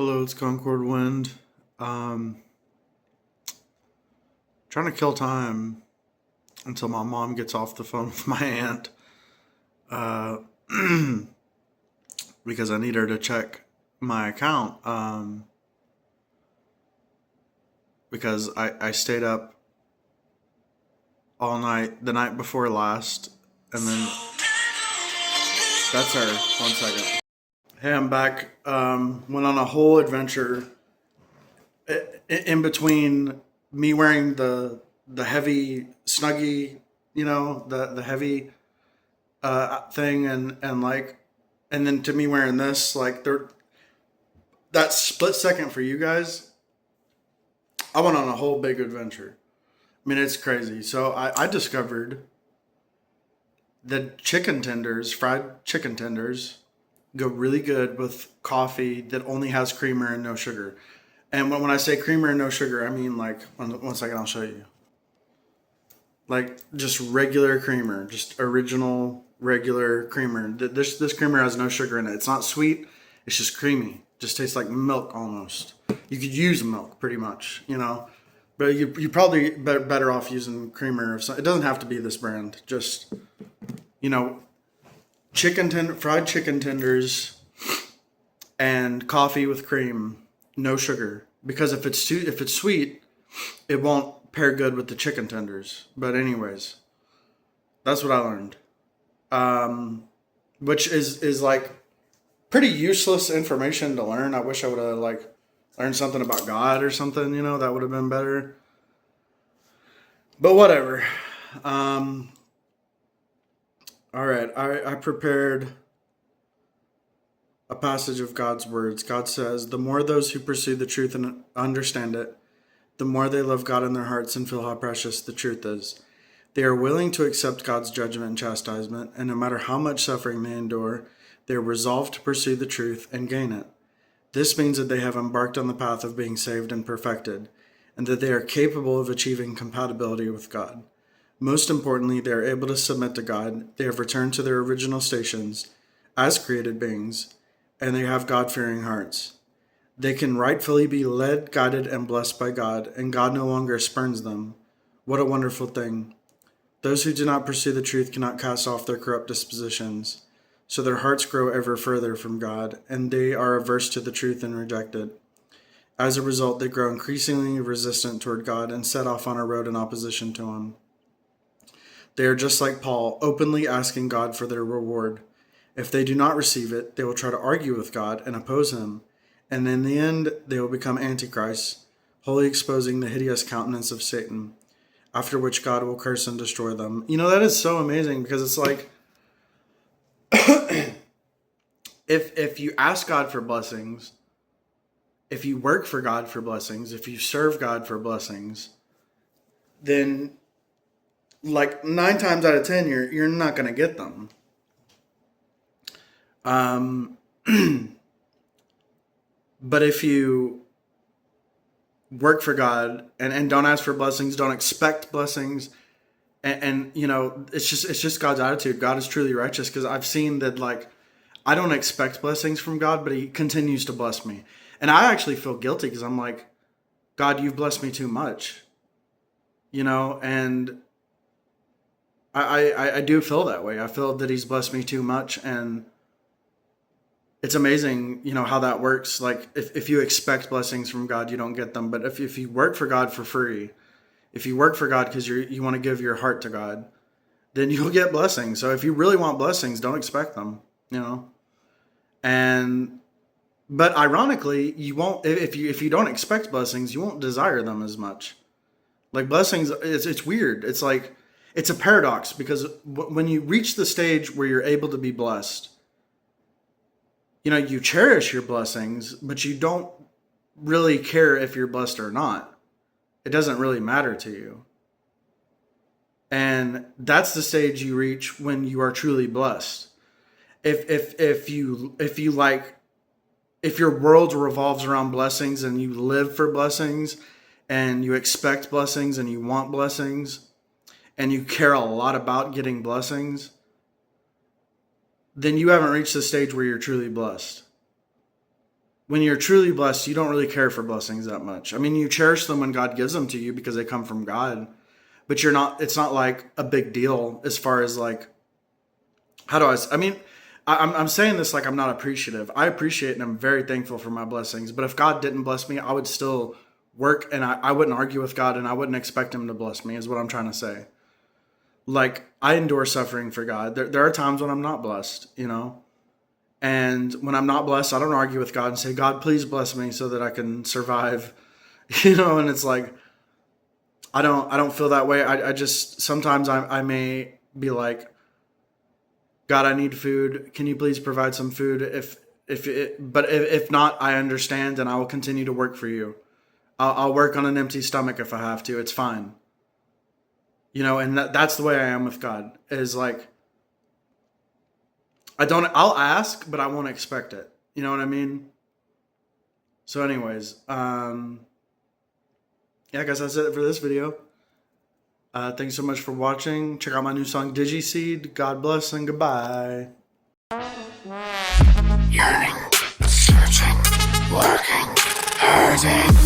Hello, it's Concord Wind. Um, Trying to kill time until my mom gets off the phone with my aunt, uh, because I need her to check my account. Because I stayed up all night the night before last, and then that's her. 1 second. Hey, I'm back. Went on a whole adventure in between me wearing the heavy snuggie, the heavy thing, and like, and then to me wearing this, like, there, that split second for you guys, I went on a whole big adventure. I mean, it's crazy. So I discovered that chicken tenders, fried chicken tenders, go really good with coffee that only has creamer and no sugar. And when I say creamer and no sugar, I mean, like, 1 second, I'll show you. Like, just regular creamer, just original regular creamer. This creamer has no sugar in it. It's not sweet. It's just creamy. Just tastes like milk almost. You could use milk pretty much, but you probably better off using creamer. It doesn't have to be this brand. Just, you know, fried chicken tenders, and coffee with cream, no sugar. Because if it's sweet, it won't pair good with the chicken tenders. But anyways, that's what I learned. Which is like pretty useless information to learn. I wish I would have like learned something about God or something. That would have been better. But whatever. All right, I prepared a passage of God's words. God says, "The more those who pursue the truth and understand it, the more they love God in their hearts and feel how precious the truth is. They are willing to accept God's judgment and chastisement, and no matter how much suffering they endure, they are resolved to pursue the truth and gain it. This means that they have embarked on the path of being saved and perfected, and that they are capable of achieving compatibility with God. Most importantly, they are able to submit to God. They have returned to their original stations as created beings, and they have God-fearing hearts. They can rightfully be led, guided, and blessed by God, and God no longer spurns them. What a wonderful thing. Those who do not pursue the truth cannot cast off their corrupt dispositions, so their hearts grow ever further from God, and they are averse to the truth and reject it. As a result, they grow increasingly resistant toward God and set off on a road in opposition to Him. They are just like Paul, openly asking God for their reward. If they do not receive it, they will try to argue with God and oppose Him, and in the end, they will become antichrists, wholly exposing the hideous countenance of Satan, after which God will curse and destroy them." That is so amazing, because it's like, if you ask God for blessings, if you work for God for blessings, if you serve God for blessings, then like 9 times out of 10, you're not going to get them. But if you work for God and don't ask for blessings, don't expect blessings, and it's just God's attitude. God is truly righteous, because I've seen that, like, I don't expect blessings from God, but He continues to bless me, and I actually feel guilty, because I'm like, God, you've blessed me too much, and I do feel that way. I feel that He's blessed me too much, and it's amazing, how that works. Like, if you expect blessings from God, you don't get them. But if you work for God for free, if you work for God because you want to give your heart to God, then you'll get blessings. So if you really want blessings, don't expect them, And but ironically, you won't, if you don't expect blessings, you won't desire them as much. Like, blessings, it's weird. It's like, it's a paradox, because when you reach the stage where you're able to be blessed, you cherish your blessings, but you don't really care if you're blessed or not. It doesn't really matter to you. And that's the stage you reach when you are truly blessed. If your world revolves around blessings, and you live for blessings, and you expect blessings, and you want blessings, and you care a lot about getting blessings, then you haven't reached the stage where you're truly blessed. when you're truly blessed, you don't really care for blessings that much. I mean, you cherish them when God gives them to you because they come from God, but it's not like a big deal as far as like, I mean, I'm saying this like I'm not appreciative. I appreciate and I'm very thankful for my blessings. But if God didn't bless me, I would still work and I wouldn't argue with God and I wouldn't expect him to bless me is what I'm trying to say. Like I endure suffering for God. There are times when I'm not blessed, you know? And when I'm not blessed, I don't argue with God and say, God, please bless me so that I can survive, you know? And it's like, I don't feel that way. I just, sometimes I may be like, God, I need food. Can you please provide some food? If not, I understand and I will continue to work for you. I'll work on an empty stomach if I have to. It's fine. You know, and that's the way I am with God is like, I'll ask, but I won't expect it. You know what I mean? So anyways, yeah, I guess that's it for this video. Thanks so much for watching. Check out my new song, Digiseed. God bless and goodbye. Yearning, searching, working, hurting.